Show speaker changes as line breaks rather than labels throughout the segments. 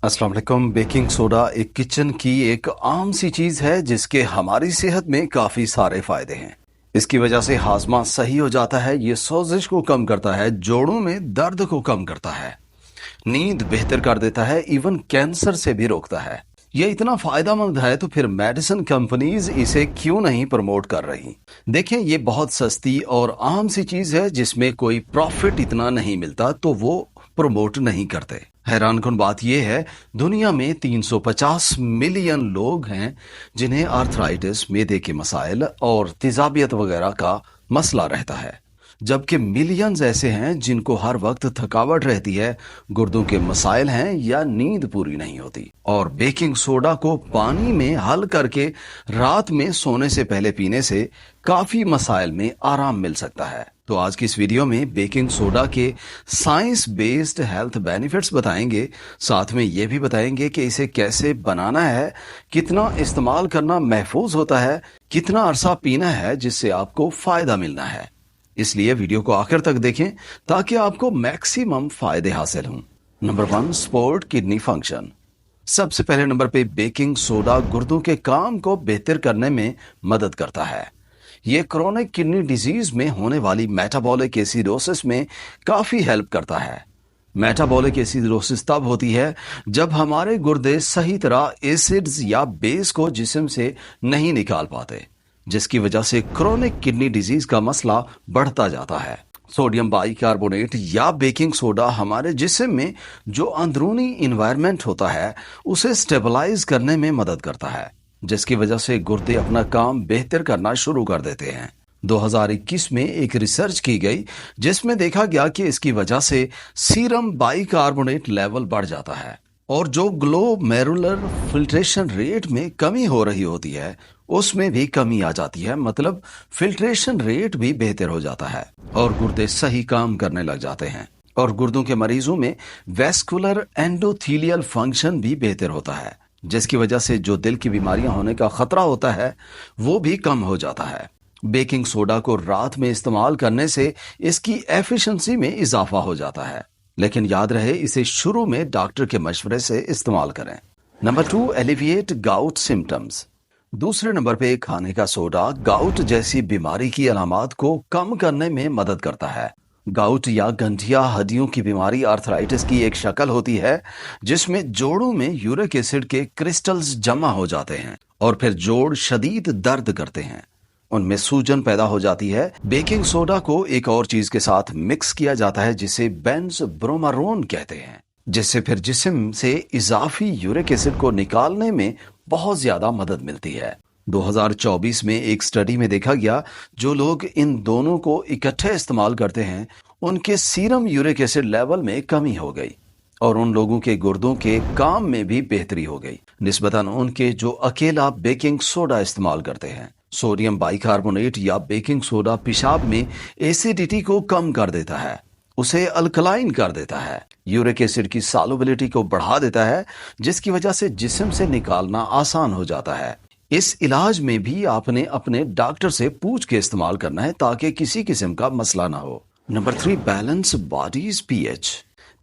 अस्सलाम वालेकुम। Baking soda एक किचन की एक आम सी चीज है जिसके हमारी सेहत में काफी सारे फायदे हैं। इसकी वजह से हाजमा सही हो जाता है, ये सोजिश को कम करता है, जोड़ों में दर्द को कम करता है, नींद बेहतर कर देता है, इवन कैंसर से भी रोकता है। ये इतना फायदेमंद है तो फिर मेडिसिन कंपनीज इसे क्यों नहीं प्रमोट कर रही। देखें, ये बहुत सस्ती और आम सी चीज है जिसमें कोई प्रॉफिट इतना नहीं मिलता तो वो प्रमोट नहीं करते। हैरानकुन बात यह है, दुनिया में 350 मिलियन लोग हैं जिन्हें आर्थराइटिस, मैदे के मसाइल और तेजाबियत वगैरह का मसला रहता है, जबकि मिलियंस ऐसे हैं जिनको हर वक्त थकावट रहती है, गुर्दों के मसाइल हैं या नींद पूरी नहीं होती। और बेकिंग सोडा को पानी में हल करके रात में सोने से पहले पीने से काफी मसाइल में आराम मिल सकता है। तो आज की इस वीडियो में बेकिंग सोडा के साइंस बेस्ड हेल्थ बेनिफिट्स बताएंगे, साथ में ये भी बताएंगे कि इसे कैसे बनाना है, कितना इस्तेमाल करना महफूज होता है, कितना अरसा पीना है जिससे आपको फायदा मिलना है। इसलिए वीडियो को आखिर तक देखें ताकि आपको मैक्सिमम फायदे हासिल हों। Number 1, support kidney function. सबसे पहले नंबर पे बेकिंग सोडा गुर्दों के काम को बेहतर करने में मदद करता है। ये क्रोनिक किडनी डिजीज में होने वाली मेटाबॉलिक एसिडोसिस में काफी हेल्प करता है। मेटाबॉलिक एसिडोसिस तब होती है जब हमारे गुर्दे सही तरह एसिड्स या बेस को जिस्म से नहीं निकाल पाते, जिसकी वजह से क्रोनिक किडनी डिजीज का मसला बढ़ता जाता है। सोडियम बाइकार्बोनेट या बेकिंग सोडा हमारे जिस्म में जो अंदरूनी इन्वायरमेंट होता है उसे स्टेबलाइज करने में मदद करता है, जिसकी वजह से गुर्दे अपना काम बेहतर करना शुरू कर देते हैं। 2021 में एक रिसर्च की गई जिसमें देखा गया कि इसकी वजह से सीरम बाइकार्बोनेट लेवल बढ़ जाता है और जो ग्लोमेरुलर फिल्ट्रेशन रेट में कमी हो रही होती है उसमें भी कमी आ जाती है, मतलब फिल्ट्रेशन रेट भी बेहतर हो जाता है और गुर्दे सही काम करने लग जाते हैं। और गुर्दों के मरीजों में वेस्कुलर एंडोथीलियल फंक्शन भी बेहतर होता है, जिसकी वजह से जो दिल की बीमारियां होने का खतरा होता है वो भी कम हो जाता है। बेकिंग सोडा को रात में इस्तेमाल करने से इसकी एफिशिएंसी में इजाफा हो जाता है, लेकिन याद रहे इसे शुरू में डॉक्टर के मशवरे से इस्तेमाल करें। Number 2, alleviate gout symptoms. दूसरे नंबर पे खाने का सोडा गाउट जैसी बीमारी की अलामात को कम करने में मदद करता है। गाउट या गंठिया हड्डियों की बीमारी आर्थराइटिस की एक शक्ल होती है जिसमें जोड़ों में यूरिक एसिड के क्रिस्टल्स जमा हो जाते हैं और फिर जोड़ शदीद दर्द करते हैं, उनमें सूजन पैदा हो जाती है। बेकिंग सोडा को एक और चीज के साथ मिक्स किया जाता है जिसे बेंज ब्रोमारोन कहते हैं, जिससे फिर जिस्म से इजाफी यूरिक एसिड को निकालने में बहुत ज्यादा मदद मिलती है। 2024 में एक स्टडी में देखा गया जो लोग इन दोनों को इकट्ठे इस्तेमाल करते हैं उनके सीरम यूरिक एसिड लेवल में कमी हो गई और उन लोगों के गुर्दों के काम में भी बेहतरी हो गई निस्बतन उनके जो अकेला बेकिंग सोडा इस्तेमाल करते हैं। सोडियम बाइकार्बोनेट या बेकिंग सोडा पेशाब में एसिडिटी को कम कर देता है, उसे अल्कलाइन कर देता है, यूरिक एसिड की सॉल्युबिलिटी को बढ़ा देता है, जिसकी वजह से जिस्म से निकालना आसान हो जाता है। इस इलाज में भी आपने अपने डॉक्टर से पूछ के इस्तेमाल करना है ताकि किसी किस्म का मसला ना हो। Number 3, balance bodies pH.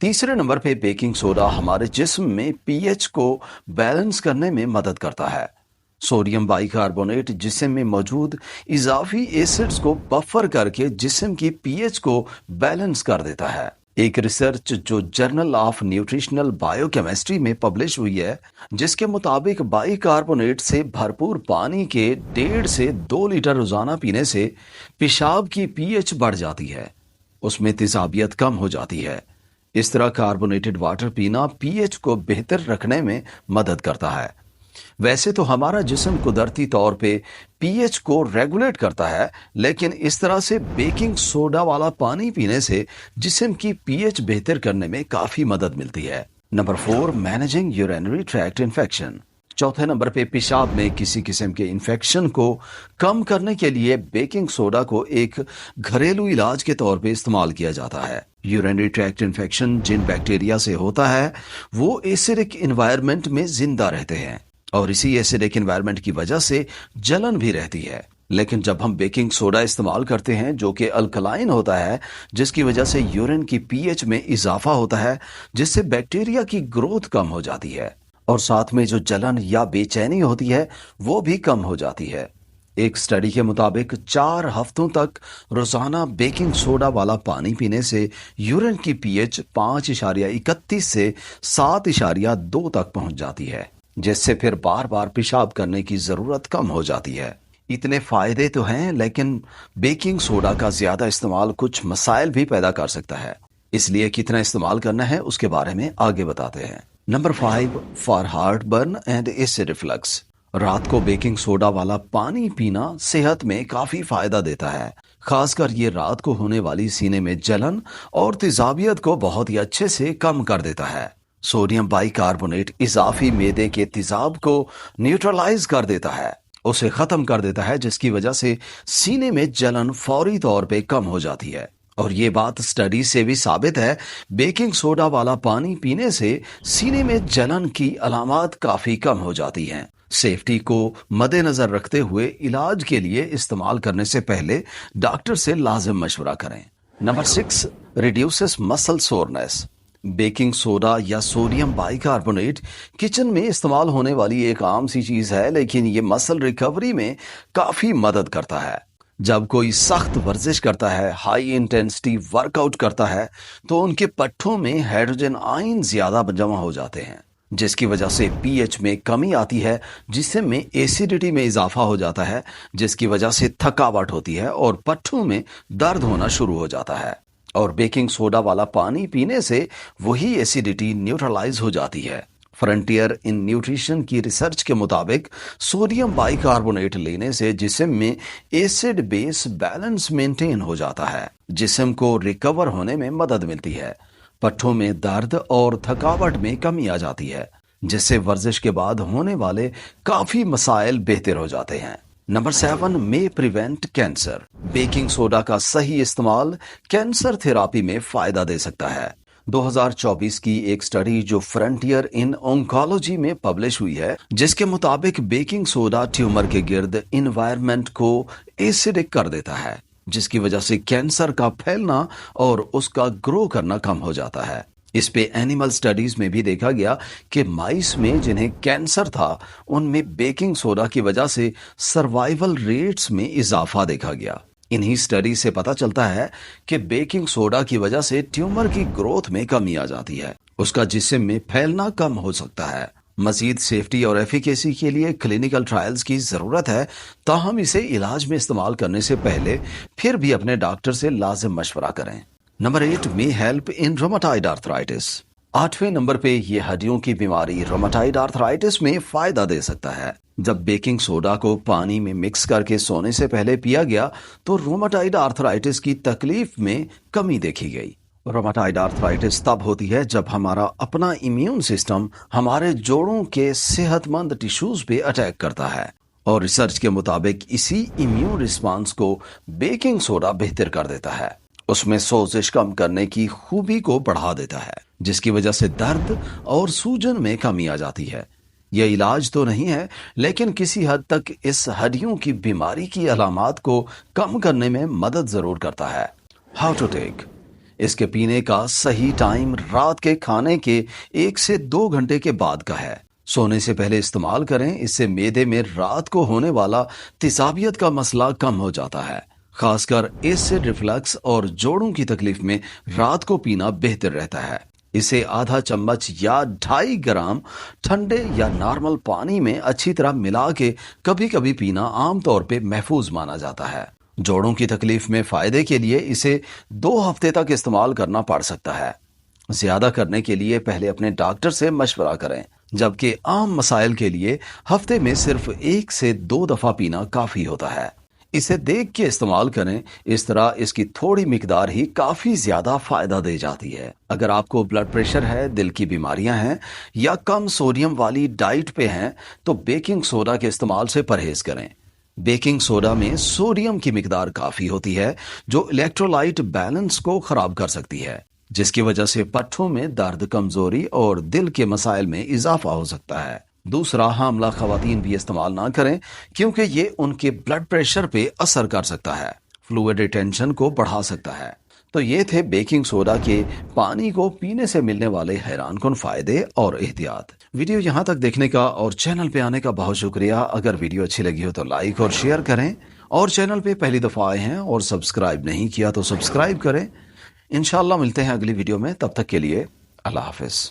तीसरे नंबर पे बेकिंग सोडा हमारे जिस्म में पीएच को बैलेंस करने में मदद करता है। सोडियम बाइकार्बोनेट जिस्म में मौजूद इजाफी एसिड्स को बफर करके जिस्म की पीएच को बैलेंस कर देता है। एक रिसर्च जो जर्नल ऑफ न्यूट्रिशनल बायोकेमिस्ट्री में पब्लिश हुई है, जिसके मुताबिक बाइकार्बोनेट से भरपूर पानी के 1.5 से 2 लीटर रोजाना पीने से पेशाब की पीएच बढ़ जाती है, उसमें तेजाबियत कम हो जाती है। इस तरह कार्बोनेटेड वाटर पीना पीएच को बेहतर रखने में मदद करता है। वैसे तो हमारा जिस्म कुदरती तौर पे पीएच को रेगुलेट करता है, लेकिन इस तरह से बेकिंग सोडा वाला पानी पीने से जिस्म की पीएच बेहतर करने में काफी मदद मिलती है। Number 4, managing urinary tract infection. चौथे नंबर पे पेशाब में किसी किस्म के इन्फेक्शन को कम करने के लिए बेकिंग सोडा को एक घरेलू इलाज के तौर पे इस्तेमाल किया जाता है। यूरिनरी ट्रैक्ट इन्फेक्शन जिन बैक्टीरिया से होता है वो एसिडिक एनवायरनमेंट में जिंदा रहते हैं और इसी एसिडिक एनवायरनमेंट की वजह से जलन भी रहती है। लेकिन जब हम बेकिंग सोडा इस्तेमाल करते हैं जो कि अल्कलाइन होता है, जिसकी वजह से यूरिन की पीएच में इजाफा होता है, जिससे बैक्टीरिया की ग्रोथ कम हो जाती है और साथ में जो जलन या बेचैनी होती है वो भी कम हो जाती है। एक स्टडी के मुताबिक 4 हफ्तों तक रोजाना बेकिंग सोडा वाला पानी पीने से यूरिन की पीएच 5.31 से 7.2 तक पहुंच जाती है, जिससे फिर बार बार पेशाब करने की जरूरत कम हो जाती है। इतने फायदे तो हैं, लेकिन बेकिंग सोडा का ज्यादा इस्तेमाल कुछ मसाइल भी पैदा कर सकता है। इसलिए कितना इस्तेमाल करना है उसके बारे में आगे बताते हैं। Number 5, for heart burn and acid reflux. रात को बेकिंग सोडा वाला पानी पीना सेहत में काफी फायदा देता है। खासकर ये रात को होने वाली सीने में जलन और तेजाबियत को बहुत ही अच्छे से कम कर देता है। सोडियम बाइकार्बोनेट इजाफी मैदे के तेजाब को न्यूट्रलाइज कर देता है, उसे खत्म कर देता है, जिसकी वजह से सीने में जलन फौरी तौर पे कम हो जाती है। और ये बात स्टडी से भी साबित है। बेकिंग सोडा वाला पानी पीने से सीने में जलन की अलामात काफी कम हो जाती हैं। सेफ्टी को मद्देनजर रखते हुए इलाज के लिए इस्तेमाल करने से पहले डॉक्टर से लाजिम मशवरा करें। Number 6, reduces muscle soreness. Baking soda या सोडियम बाइकार्बोनेट किचन में इस्तेमाल होने वाली एक आम सी चीज है, लेकिन ये मसल रिकवरी में काफी मदद करता है। जब कोई सख्त वर्जिश करता है, हाई इंटेंसिटी वर्कआउट करता है, तो उनके पट्ठों में हाइड्रोजन आयन ज्यादा जमा हो जाते हैं, जिसकी वजह से पीएच में कमी आती है, जिसमें एसिडिटी में इजाफा हो जाता है, जिसकी वजह से थकावट होती है और पट्ठों में दर्द होना शुरू हो जाता है। और बेकिंग सोडा वाला पानी पीने से वही एसिडिटी न्यूट्रलाइज हो जाती है। फ्रंटियर इन न्यूट्रिशन की रिसर्च के मुताबिक सोडियम बाइकार्बोनेट लेने से जिस्म में एसिड बेस बैलेंस मेंटेन हो जाता है, जिस्म को रिकवर होने में मदद मिलती है, पट्ठों में दर्द और थकावट में कमी आ जाती है, जिससे वर्जिश के बाद होने वाले काफी मसाइल बेहतर हो जाते हैं। नंबर 7, मे प्रिवेंट कैंसर। बेकिंग सोडा का सही इस्तेमाल कैंसर थेरापी में फायदा दे सकता है। 2024 की एक स्टडी जो फ्रंटियर इन ऑन्कोलॉजी में पब्लिश हुई है, जिसके मुताबिक बेकिंग सोडा ट्यूमर के गिर्द इन्वायरमेंट को एसिडिक कर देता है, जिसकी वजह से कैंसर का फैलना और उसका ग्रो करना कम हो जाता है। इस पे एनिमल स्टडीज में भी देखा गया कि माइस में जिन्हें कैंसर था, उनमें बेकिंग सोडा की वजह से सर्वाइवल रेट्स में इजाफा देखा गया। इन्हीं स्टडी से पता चलता है कि बेकिंग सोडा की वजह से ट्यूमर की ग्रोथ में कमी आ जाती है, उसका जिस्म में फैलना कम हो सकता है। मजीद सेफ्टी और एफिकेसी के लिए क्लिनिकल ट्रायल्स की जरूरत है, ताहम इसे इलाज में इस्तेमाल करने से पहले फिर भी अपने डॉक्टर से लाजिम मशवरा करें। Number 8, may help in rheumatoid arthritis. 8वें नंबर पे ये हड्डियों की बीमारी रोमाटाइड आर्थराइटिस में फायदा दे सकता है। जब बेकिंग सोडा को पानी में मिक्स करके सोने से पहले पिया गया तो रोमाटाइड आर्थराइटिस की तकलीफ में कमी देखी गई। रोमाटाइड आर्थराइटिस तब होती है जब हमारा अपना इम्यून सिस्टम हमारे जोड़ों के सेहतमंद टिश्यूज पे अटैक करता है, और रिसर्च के मुताबिक इसी इम्यून रिस्पांस को बेकिंग सोडा बेहतर कर देता है। उसमें सोजिश कम करने की खूबी को बढ़ा देता है, जिसकी वजह से दर्द और सूजन में कमी आ जाती है। यह इलाज तो नहीं है, लेकिन किसी हद तक इस हड्डियों की बीमारी की अलामात को कम करने में मदद जरूर करता है। How to take. इसके पीने का सही टाइम रात के खाने के 1 से 2 घंटे के बाद का है। सोने से पहले इस्तेमाल करें, इससे मैदे में रात को होने वाला तेजाबियत का मसला कम हो जाता है। खासकर एसिड रिफ्लक्स और जोड़ों की तकलीफ में रात को पीना बेहतर रहता है। इसे आधा चम्मच या 2.5 ग्राम ठंडे या नॉर्मल पानी में अच्छी तरह मिला के कभी कभी पीना आमतौर पे महफूज माना जाता है। जोड़ों की तकलीफ में फायदे के लिए इसे 2 हफ्ते तक इस्तेमाल करना पड़ सकता है। ज्यादा करने के लिए पहले अपने डॉक्टर से मशवरा करें, जबकि आम मसाइल के लिए हफ्ते में सिर्फ 1 से 2 दफा पीना काफी होता है। इसे देख के इस्तेमाल करें, इस तरह इसकी थोड़ी मिकदार ही काफी ज्यादा फायदा दे जाती है। अगर आपको ब्लड प्रेशर है, दिल की बीमारियां हैं या कम सोडियम वाली डाइट पे हैं, तो बेकिंग सोडा के इस्तेमाल से परहेज करें। बेकिंग सोडा में सोडियम की मिकदार काफी होती है, जो इलेक्ट्रोलाइट बैलेंस को खराब कर सकती है, जिसकी वजह से पट्ठों में दर्द, कमजोरी और दिल के मसाइल में इजाफा हो सकता है। दूसरा, हामला खवातीन भी इस्तेमाल ना करें क्योंकि ये उनके ब्लड प्रेशर पे असर कर सकता है, फ्लूइड रिटेंशन को बढ़ा सकता है। तो ये थे बेकिंग सोडा के पानी को पीने से मिलने वाले हैरान कुन फायदे और एहतियात। वीडियो यहाँ तक देखने का और चैनल पे आने का बहुत शुक्रिया। अगर वीडियो अच्छी लगी हो तो लाइक और शेयर करें, और चैनल पे पहली दफ़ा आए हैं और सब्सक्राइब नहीं किया तो सब्सक्राइब करें। इंशाल्लाह मिलते हैं अगली वीडियो में, तब तक के लिए अल्लाह हाफिज़।